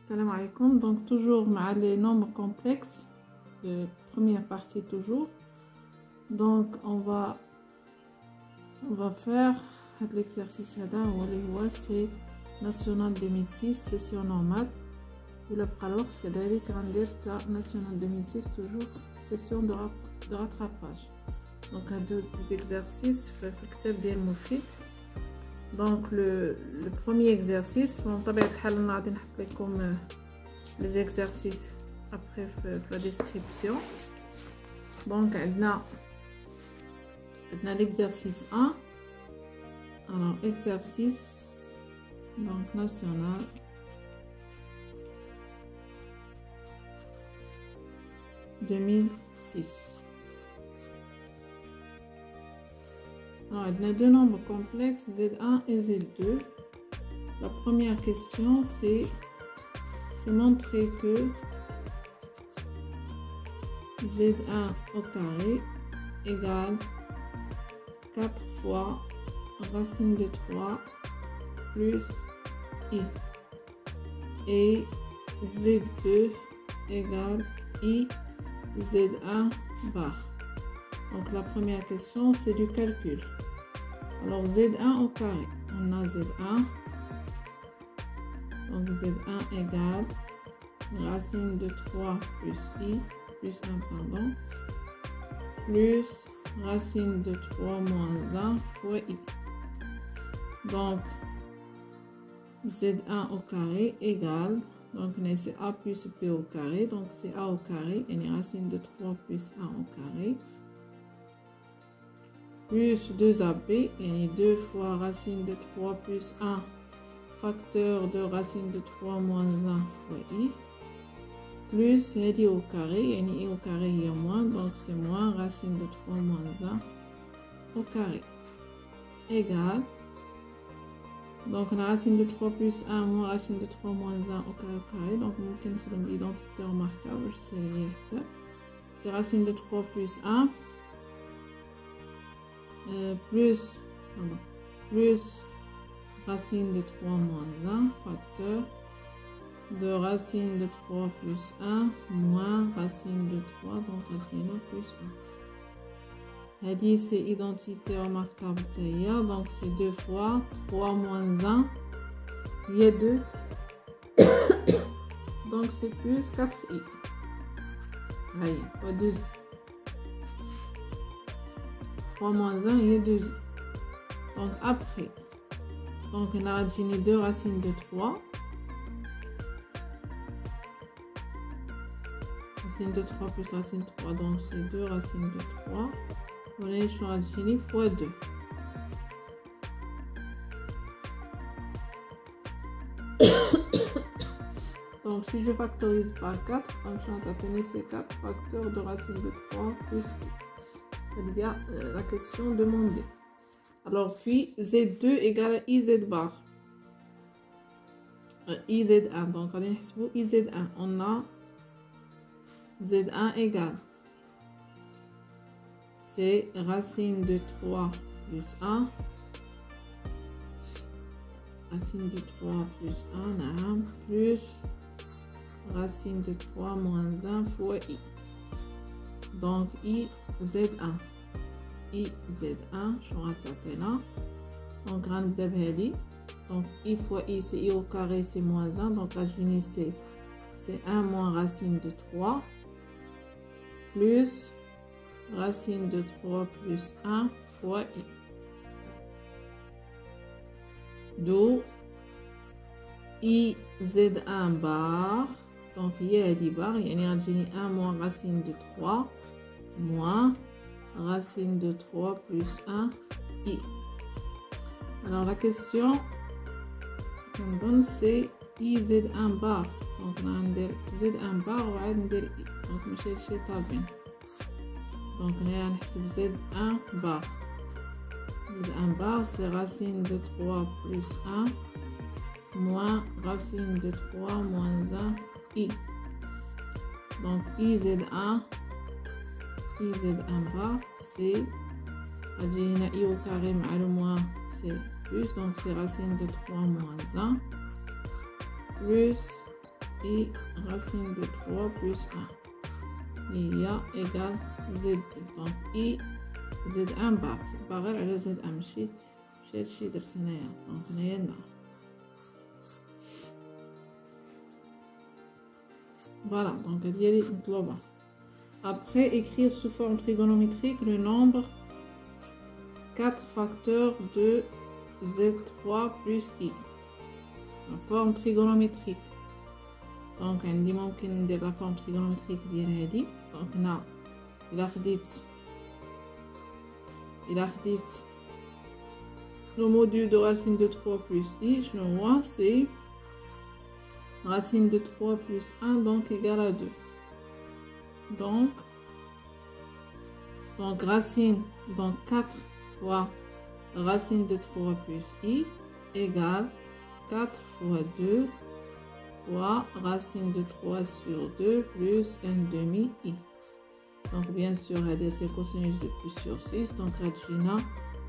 Salam alaikum. Donc toujours les nombres complexes de première partie toujours. Donc on va faire l'exercice c'est national 2006 session normale. ولا alors كذلك غندير national 2006 toujours session de rattrapage. Donc à deux exercices في الكتاب ديال مفيد. Donc le premier exercice, بطبيعة الحال غادي نحط لكم les exercices après في la description. Donc عندنا l'exercice 1. Alors exercice donc national « 2006 ». Alors, il y a deux nombres complexes, Z1 et Z2. La première question, c'est montrer que Z1 au carré égale 4 fois racine de 3 plus I. Et Z2 égale I Z1 bar. Donc la première question, c'est du calcul. Alors Z1 au carré, on a Z1. Donc Z1 égale racine de 3 plus I, plus 1, pardon, plus racine de 3 moins 1 fois I. Donc Z1 au carré égale, donc c'est A plus B au carré, donc c'est A au carré, et une racine de 3 plus 1 au carré, plus 2AB, et 2 fois racine de 3 plus 1, facteur de racine de 3 moins 1 fois I, plus I au carré, et I au carré il y a moins, donc c'est moins racine de 3 moins 1 au carré, égale, donc la racine de 3 plus 1 moins racine de 3 moins 1 au carré, donc on peut faire l'identité remarquable, c'est racine de 3 plus 1 plus racine de 3 moins 1 facteur de racine de 3 plus 1 moins racine de 3, donc racine plus 1. Dit c'est identité remarquable, donc c'est 2 fois 3 moins 1, il y a 2, donc c'est plus 4i. Allez, pas 2. 3 moins 1, il y a 2i. Donc après, donc on a gagné 2 racines de 3. Racine de 3 plus racine de 3, donc c'est 2 racines de 3. On a échangé fois 2. Donc si je factorise par 4, donc je vais obtenir ces 4 facteurs de racine de 3 plus il y a la question demandée. Alors puis Z2 égale à IZ bar. IZ1, donc on a IZ1, on a Z1 égale, c'est racine de 3 plus 1, racine de 3 plus 1, plus racine de 3 moins 1 fois I. Donc IZ1, je rate là. Donc grande d'abhali. Donc I fois I, c'est I au carré, c'est moins 1. Donc là, je finis c'est 1 moins racine de 3 plus racine de 3 plus 1 fois I. D'où IZ1 bar. Donc il y a des barres, il y a 1 moins racine de 3 moins racine de 3 plus 1 I. Alors la question qu'on donne c'est IZ1 bar. Donc on a Z1 bar ou on a I. Donc je vais chercher. Donc on a Z1 bar. Z1 bar c'est racine de 3 plus 1 moins racine de 3 moins 1 I. Donc IZ1 bar c'est I au carré mais le moins c'est plus, donc c'est racine de 3 moins 1 plus I racine de 3 plus 1. IA égale Z2. Donc I Z1 bar. C'est pareil à Z1. ماشي هادشي درت هنايا. دونك هنايا لنا. Voilà, donc هادي هي مطلوبة. Après, écrire sous forme trigonométrique le nombre 4 facteurs de Z3 plus I. La forme trigonométrique. Donc, عندي ممكن ندير la forme trigonométrique ديال هادي. Donc, هنا إلا خديت le module de racine de 3 plus I, je le vois, c'est racine de 3 plus 1, donc égale à 2. Donc racine, donc 4 fois racine de 3 plus I égale 4 fois 2 fois racine de 3 sur 2 plus 1 demi I. Donc bien sûr, c'est cosinus de plus sur 6, donc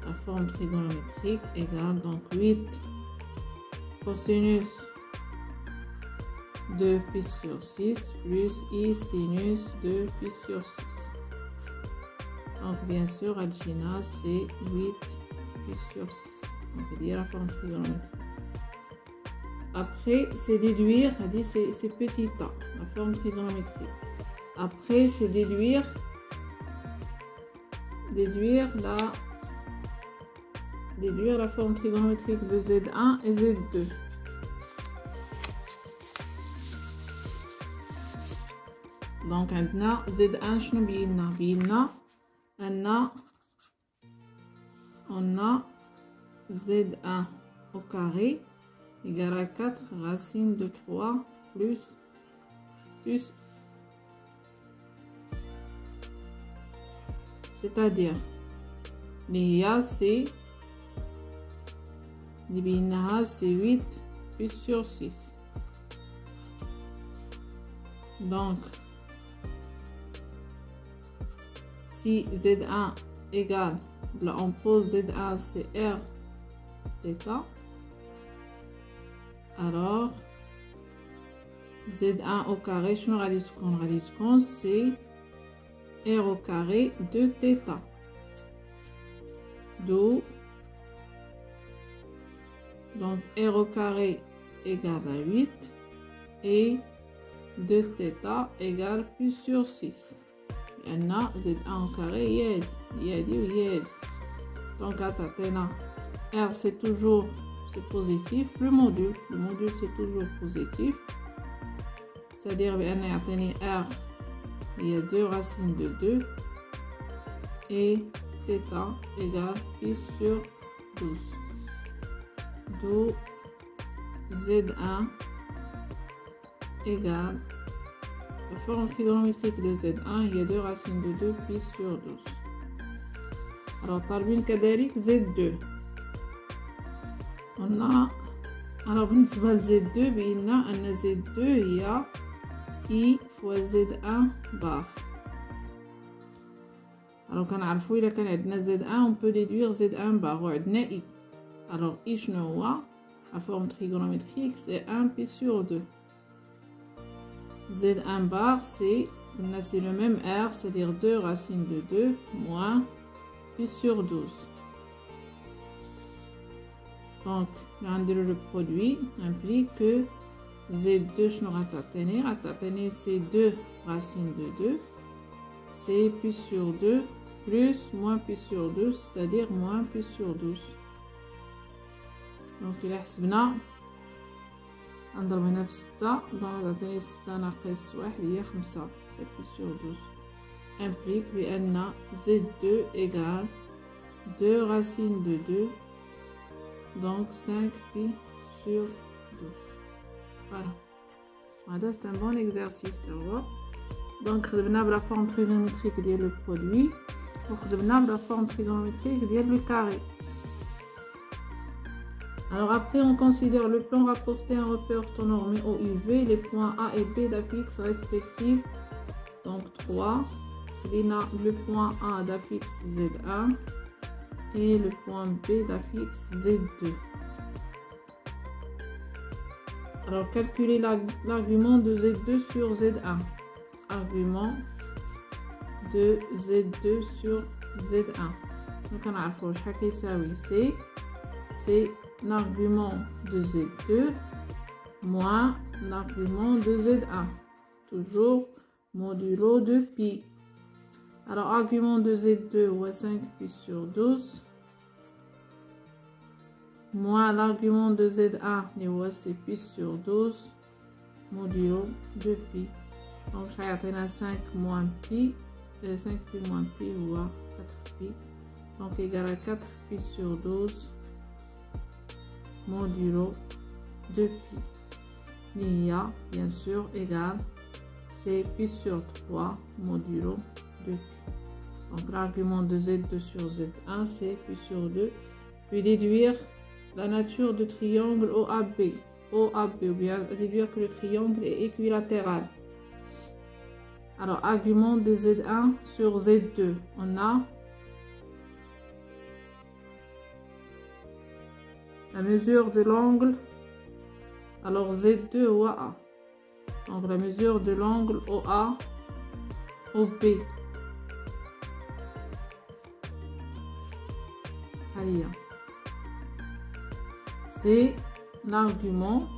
la forme trigonométrique égale donc 8 cosinus de pi sur 6 plus I sinus de pi sur 6. Donc bien sûr, Adjina c'est 8 pi sur 6. Donc il y a la forme trigonométrique. Après c'est déduire, c'est petit a, la forme trigonométrique. Après c'est déduire la forme trigonométrique de Z1 et Z2. Donc عندنا Z1 شنو بينا أن on a Z1 au carré égale à 4 racine de 3 plus c'est-à-dire l'IA c'est 8 plus sur 6. Donc si Z1 égale, là on pose Z1 c'est R θ, alors Z1 au carré, je me c'est R au carré de θ. D'où donc R au carré égale à 8 et 2θ égale plus sur 6. On a Z1 au carré, y donc R c'est toujours positif, le module c'est toujours positif, c'est-à-dire R il y a 2 racines de 2 et θ égale pi sur 12. D'où Z1 égale la forme trigonométrique de Z1, il y a 2 racines de 2 pi sur 12. Alors, طالبين كذلك Z2. On a alors بالنسبة ل Z2 بقينا أن Z2 هي I fois Z1 bar. Alors كنعرفوا إلا كان عندنا Z1 on peut déduire Z1 bar وعندنا I. Alors I شنو هو؟ la forme trigonométrique c'est 1 pi sur 2. Z1 bar c'est le même R, c'est-à-dire 2 racines de 2 moins pi sur 12. Donc le produit implique que Z2 c'est 2 racines de 2, c'est pi sur 2 plus moins pi sur 12, c'est-à-dire moins pi sur 12. Donc il حسبنا نضرب هنا في 6 دونك تعطيني 6 ناقص 1 هي 5 c'est pi sur 12 implique بأن Z2 égale 2 racines de 2 donc 5 pi sur 12. Voilà, c'est un bon exercice. Donc خدمنا بلا forme trigonométrique ديال le produit وخدمنا بلا forme trigonométrique ديال le carré. Alors après on considère le plan rapporté un repère orthonormé au UV, les points A et B d'affixe respectifs, donc 3, le point A d'affixe Z1 et le point B d'affixe Z2. Alors, calculer l'argument de Z2 sur Z1. Argument de Z2 sur Z1. Donc, on a fait c'est l'argument de Z2 moins l'argument de Z1. Toujours modulo de pi. Alors, argument de Z2 ou 5 pi sur 12 moins l'argument de Z1 c'est pi sur 12 modulo de pi. Donc, j'ai 5 moins pi, 5 pi moins pi ou 4 pi. Donc, égal à 4 pi sur 12 modulo de pi. L'IA, bien sûr, égale c'est pi sur 3 modulo de pi. Donc, l'argument de Z2 sur Z1, c'est pi sur 2. Puis déduire la nature du triangle OAB. OAB, ou bien déduire que le triangle est équilatéral. Alors, argument de Z1 sur Z2, on a la mesure de l'angle, alors Z2 OA. Donc, la mesure de l'angle OA, OB. Allez, c'est l'argument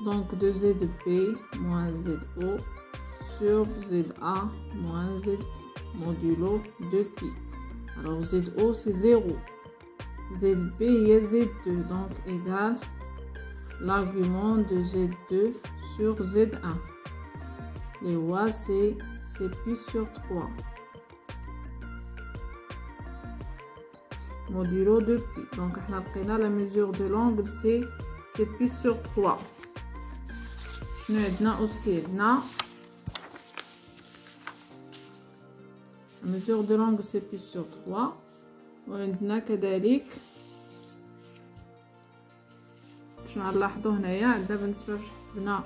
donc de ZB moins ZO sur ZA moins Z modulo de pi. Alors ZO c'est 0. ZB est Z2 donc égal l'argument de Z2 sur Z1. Les OA c'est pi sur 3. Modulo de pi. Donc, on a la mesure de l'angle, c'est pi sur 3. Nous avons aussi la mesure de l'angle, c'est pi sur 3. وعندنا كذلك شنو غنلاحظوا هنايا عندنا بالنسبه فاش حسبنا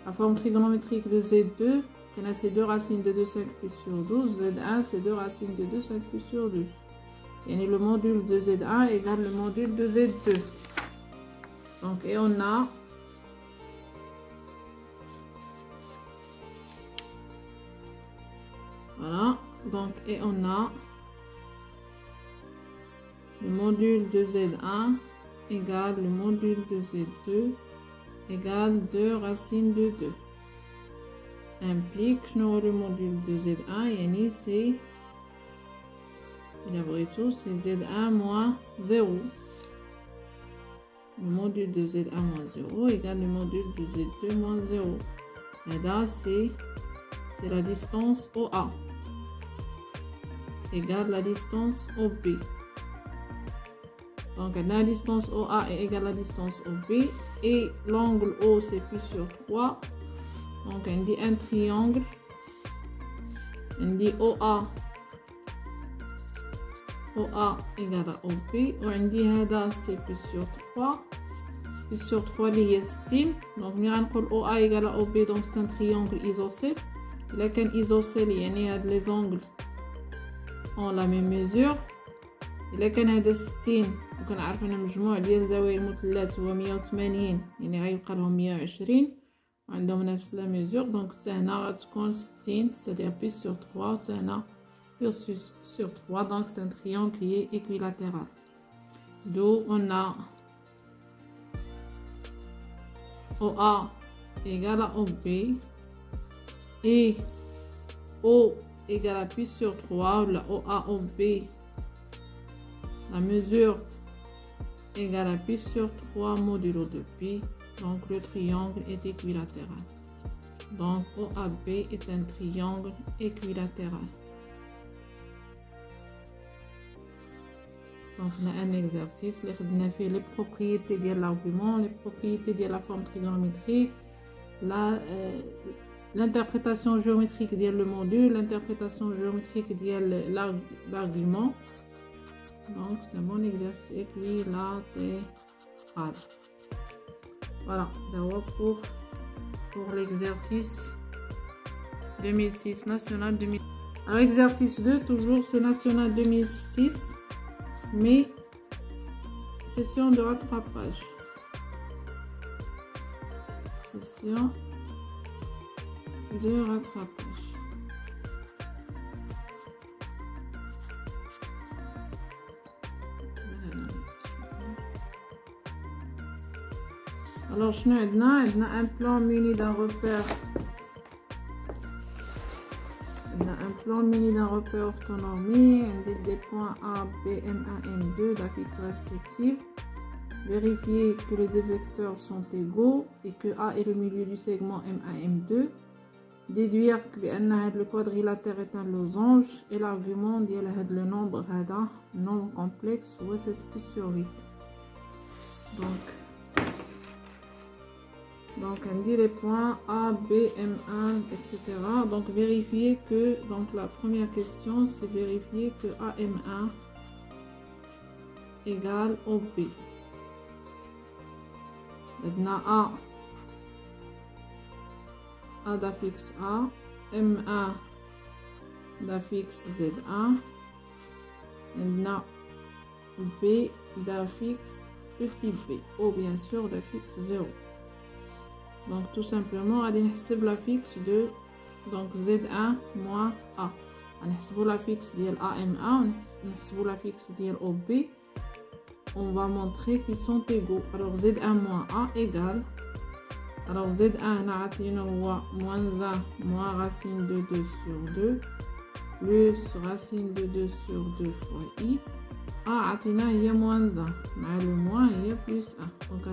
la forme trigonométrique de Z2 كاينه c'est 2 racines de 2 5 pi sur 12. Z1 c'est 2 racines de 2 5 pi sur 2. Et le module de Z1 égale le module de Z2. Donc, et on a voilà. Donc, et on a le module de Z1 égale le module de Z2 égale 2 racines de 2. Implique le module de Z1 et c'est c'est Z1 moins 0. Le module de Z1 moins 0 égale le module de Z2 moins 0. Et là, c'est la distance OA égale la distance OB. Donc, la distance OA est égale à la distance OB. Et l'angle O, c'est pi sur 3. Donc, on dit un triangle. On dit OA égale à OB. On dit هذا c'est pi sur 3. Pi sur 3 اللي هي 60. Donc, nous allons OA égale à OB. Donc, c'est un triangle isocèle. إلا كان isocèle يعني هاد les angles ont la même mesure. إلا كان هذا 60 وكنعرف أن مجموع ديال الزوايا المثلث هو 180 يعني غيبقى لهم 120 وعندهم نفس لا ميزور. دونك حتى هنا غتكون 60 c'est-à-dire pi sur 3 حتى هنا pi sur 3. donc c'est un triangle qui est équilatéral. D'où on a OA égale à OB et O égale à pi sur 3 ou la OA OB. La mesure égale à pi sur 3 modulo de pi. Donc le triangle est équilatéral. Donc OAB est un triangle équilatéral. Donc on a un exercice. On a fait les propriétés de l'argument, les propriétés de la forme trigonométrique, l'interprétation géométrique de le module, l'interprétation géométrique de l'argument. Donc, c'est un bon exercice équilatéral. Voilà, d'abord pour l'exercice 2006, national 2006. Alors, exercice 2, toujours c'est national 2006, mais session de rattrapage. question de rattrapage. Alors, شنو عندنا un plan muni d'un repère. Un plan muni d'un repère orthonormé, des points A, B, M1, M2 d'affixes respectifs. Vérifier que les deux vecteurs sont égaux et que A est le milieu du segment M1, M2. Déduire que le quadrilatère est un losange et l'argument dit le nombre complexe ou 7 plus sur 8. Donc on dit les points A, B, M1, etc. Donc vérifier que, donc la première question c'est vérifier que AM1 égale OB. Maintenant A d'affixe A, M1 d'affixe Z1, maintenant B d'affixe petit b, ou bien sûr d'affixe 0. Donc tout simplement, on va l'affixe de donc Z1 moins A. On va l'affixe de AM1, on va l'affixe de OB. On va montrer qu'ils sont égaux. Alors Z1 moins A égale. Alors Z1 moins 1 moins racine de 2 sur 2 plus racine de 2 sur 2 fois I. A il y a moins 1. Mais le moins il y a plus 1. Donc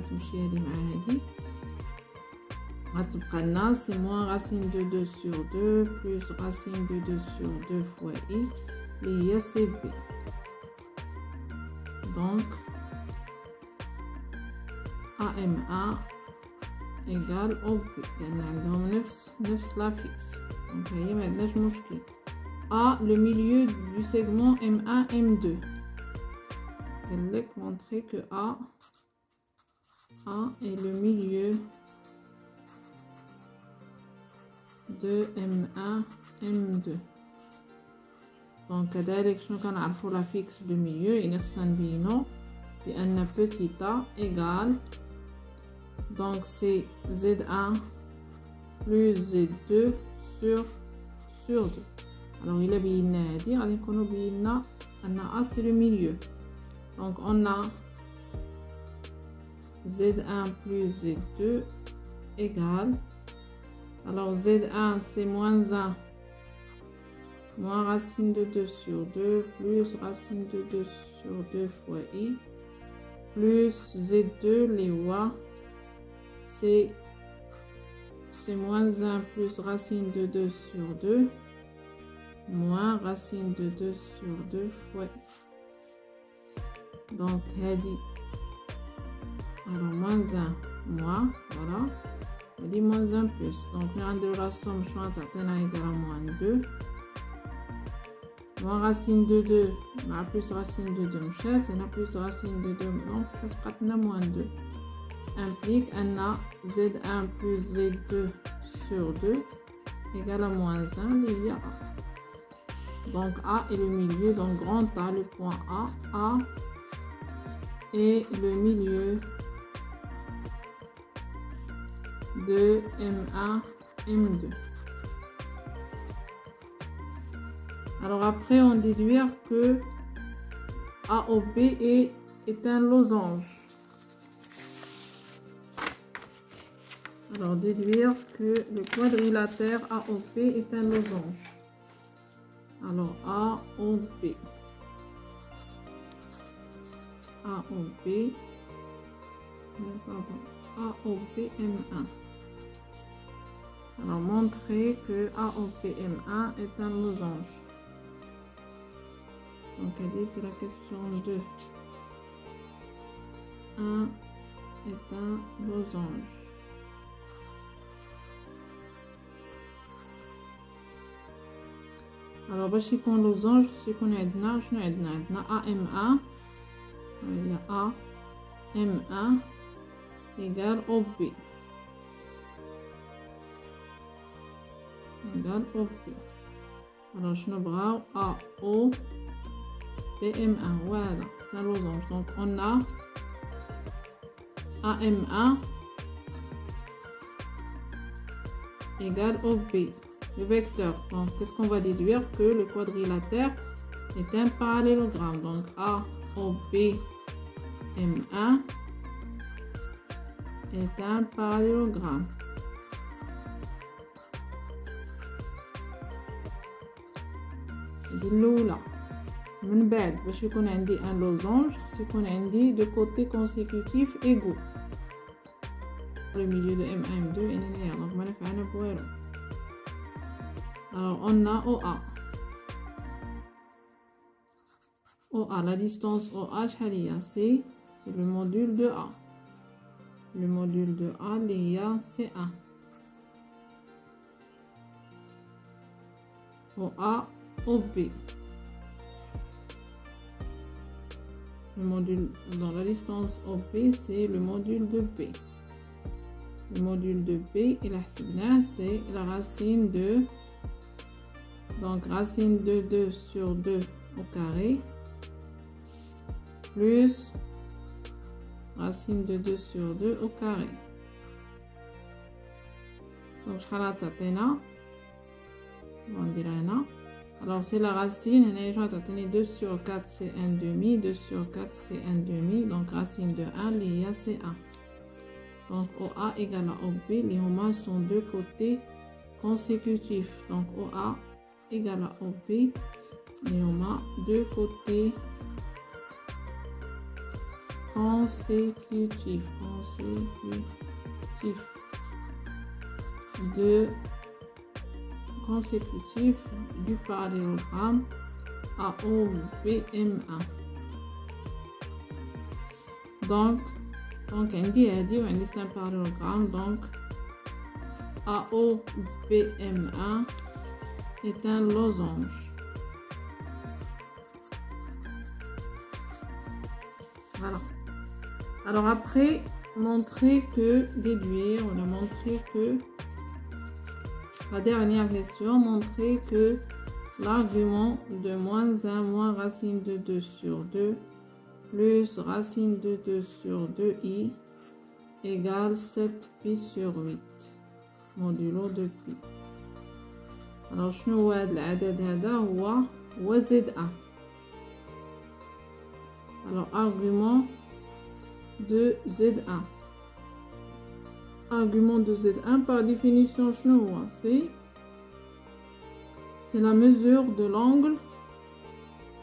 on va c'est moins racine de 2 sur 2 plus racine de 2 sur 2 fois I. Il y a CB. Donc AM1 égale OB. يعني عندهم نفس l'affixe. Donc هي ما عندناش مشكل. A le milieu du segment M1 M2. Je vais montrer que A est le milieu de M1 M2. Donc كذلك شنو كنعرفوا l'affixe de milieu ينخصن بينو بأن petit a égale. Donc c'est Z1 plus Z2 sur 2. Alors il a bien dit, on a c'est le milieu. Donc on a Z1 plus Z2 égale. Alors Z1 c'est moins 1 moins racine de 2 sur 2 plus racine de 2 sur 2 fois I plus Z2 les voies. C'est moins 1 plus racine de 2 sur 2 moins racine de 2 sur 2 fois. Donc هذه alors moins 1 moins voilà هذه moins 1 plus. Donc nous avons la somme شنو تعطينا égale à moins 2 moins racine de 2 مع plus racine de 2 مشات هنا plus racine de 2 donc تبقى لنا moins 2 implique un Z1 plus Z2 sur 2 égale à moins 1, il y a A. Donc A est le milieu, donc grand A, le point A est le milieu de M1, M2. Alors après, on déduire que AOB est un losange. Alors, déduire que le quadrilatère AOP est un losange. Alors, AOP. AOP M1. Alors, montrer que AOP M1 est un losange. Donc, c'est la question 2. 1 est un losange. Alors باش يكون لوزونج خصو يكون عندنا شنو عندنا AM1 ولا AM1 égal OB égal OB. alors شنو بغاو AO PM1 voilà c'est un losange. Donc on a AM1 égale OB. Le vecteur. Donc, qu'est-ce qu'on va déduire? Que le quadrilatère est un parallélogramme. Donc, AOB M1 est un parallélogramme. الأولى من بعد باش يكون عندي un losange خص يكون عندي deux côtés consécutifs égaux. Le milieu de M1 M2 et donc ما نفعنا بوالو. Alors on a OA. OA, la distance OA شحال هي؟ c'est le module de A. Le module de A اللي هي C1. OA OB. Le module dans la distance OB, c'est le module de B. Le module de B, il a c'est la racine de, donc racine de 2 sur 2 au carré, plus racine de 2 sur 2 au carré. Donc, je vais dire alors c'est la racine, on va 2 sur 4 c'est 1 demi, 2 sur 4 c'est 1 demi, donc racine de 1, il y a c'est 1. Donc OA égale à OB, les hommes sont deux côtés consécutifs. Donc OA égale à OB, les hommes deux côtés consécutifs. Consécutif du parallélogramme AOBM1. Donc on dit c'est un parallélogramme, donc AOBM1 est un losange. Voilà. Alors après, déduire, on a montré que la dernière question montrait que l'argument de moins 1 moins racine de 2 sur 2 plus racine de 2 sur 2i égale 7pi sur 8 modulo de pi. Alors شنو هو هذا العدد هذا؟ هو Z1. Alors argument de Z1. Argument de Z1 par définition c'est la mesure de l'angle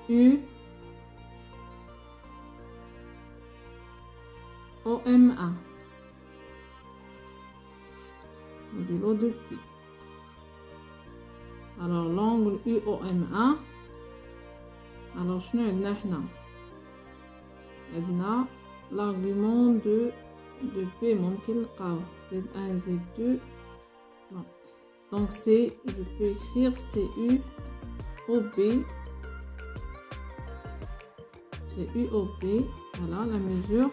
U OM1 modulo de pi. Alors l'angle UOM1, alors عندنا l'argument de P ممكن نلقاو Z1 Z2. Donc c'est, je peux écrire CU OB, CU OB, voilà la mesure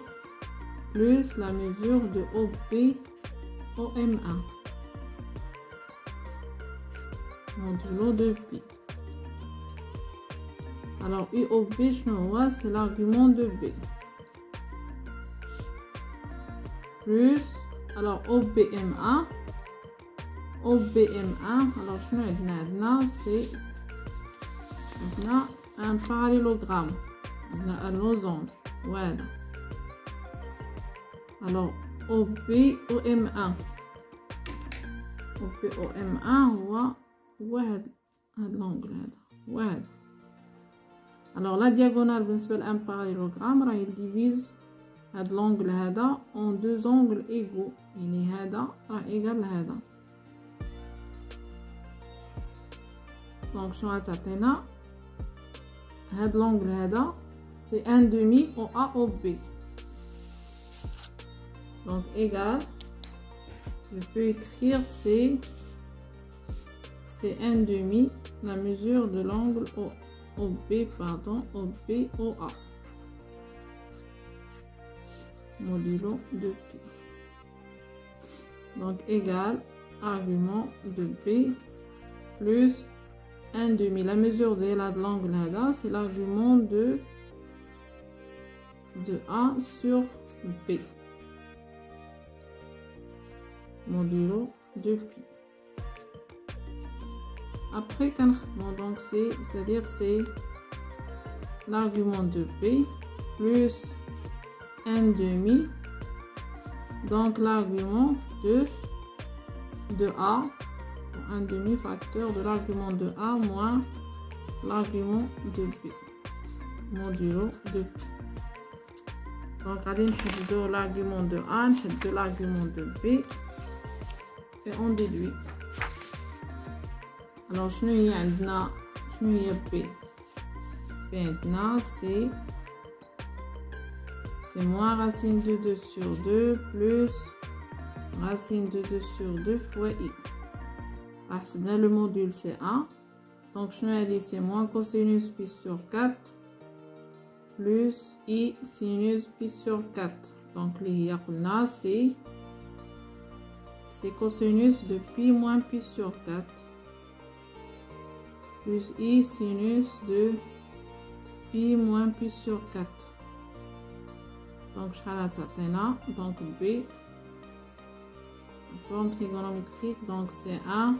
plus la mesure de OB OM1 modulo de pi. Alors UOB c'est l'argument de B plus alors OBM1 alors c'est un parallélogramme, un losange. Voilà. Alors OBOM1 هو هذا l'angle هذا. Alors la diagonale بالنسبة لأن parallélogramme راهي divise هذا l'angle هذا en deux angles égaux، يعني هذا راه égal هذا. Donc شنو غتعطينا؟ هذا l'angle هذا c'est 1/2 au AOB. Donc égal, je peux écrire c'est 1/2 la mesure de l'angle OB, OA modulo de pi. Donc égal argument de B plus 1/2 la mesure de l'angle là, c'est l'argument de A sur B modulo de pi. après donc c'est-à-dire c'est l'argument de b plus 1/2, donc l'argument de a, 1/2 facteur de l'argument de a moins l'argument de b modulo de p. Donc غادي نحددو l'argument de a, نحددو l'argument de b et on déduit. Alors شنو هي عندنا شنو هي b عندنا c'est moins racine de 2 sur 2 plus racine de 2 sur 2 fois i. حسبنا le module c'est a, donc شنو هادي c'est moins cosinus pi sur 4 plus i sinus pi sur 4. Donc اللي هي قلنا c'est cosinus de pi moins pi sur 4 plus i sinus de pi moins pi sur 4. Donc شحال تعطينا donc b forme trigonométrique, donc c'est 1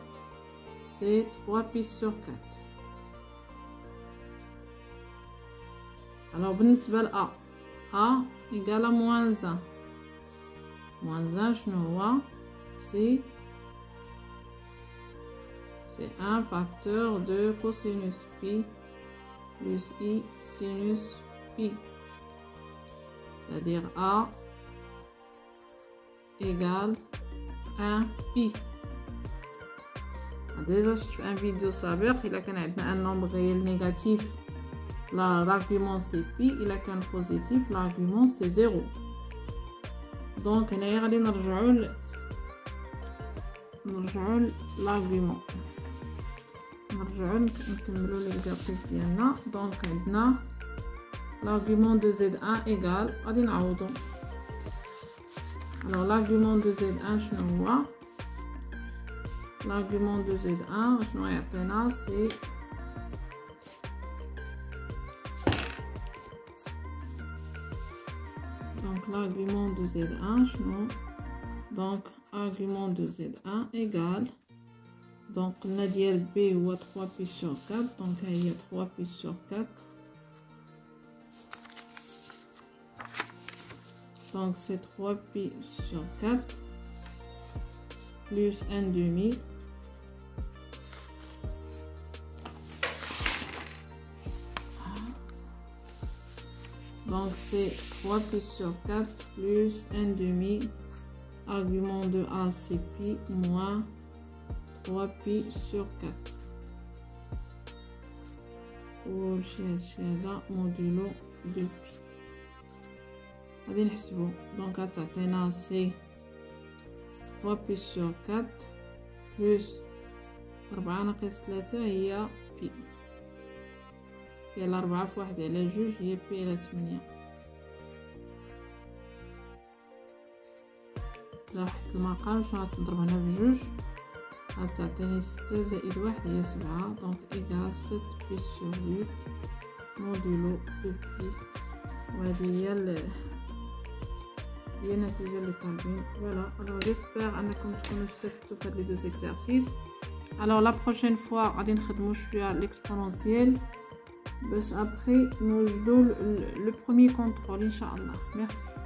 c'est 3 pi sur 4. Alors بالنسبة ل a égale à moins 1. moins 1 شنو هو c'est 1 facteur de cosinus pi plus i sinus pi, c'est-à-dire a égale 1 pi. Déjà je fais un vidéo سابق إلا كان عندنا un nombre réel négatif l'argument c'est pi, إلا كان positif l'argument c'est 0. donc هنايا غادي نرجعوا l'argument نرجعوا نكملوا l'exercice ديالنا. donc عندنا l'argument de z1 égale غادي نعوضوا. alors l'argument de z1 شنو هو l'argument de z1 شنو يعطينا c'est donc l'argument de z1 شنو donc argument de z1 égale donc قلنا ديال b هو 3 pi sur 4 donc هي 3 pi sur 4 donc c'est 3 pi sur 4 plus 1/2 donc c'est 3 pi sur 4 plus 1/2 argument de a c'est pi moins 3 pi sur 4 كلشي هذا modulo de pi غادي نحسبو. donc غتعطينا سي 3 pi sur 4 plus 4 ناقص 3 هي pi على 4 في 1 على 2 هي pi على 8. لاحظ المقام شنو غتضرب هنا بجوج غتعطيني 6 زائد 1 هي 7 donc égal 7 pi sur 8 modulo de pi. وهذه هي النتيجة اللي طالبين. فوالا alors j'espère انكم تكونوا استفدتوا في هاد لي دو زيكزارسيس. alors la prochaine fois غادي نخدموا شويه l'exponentiel باش après نوجدوا le premier contrôle ان شاء الله. merci.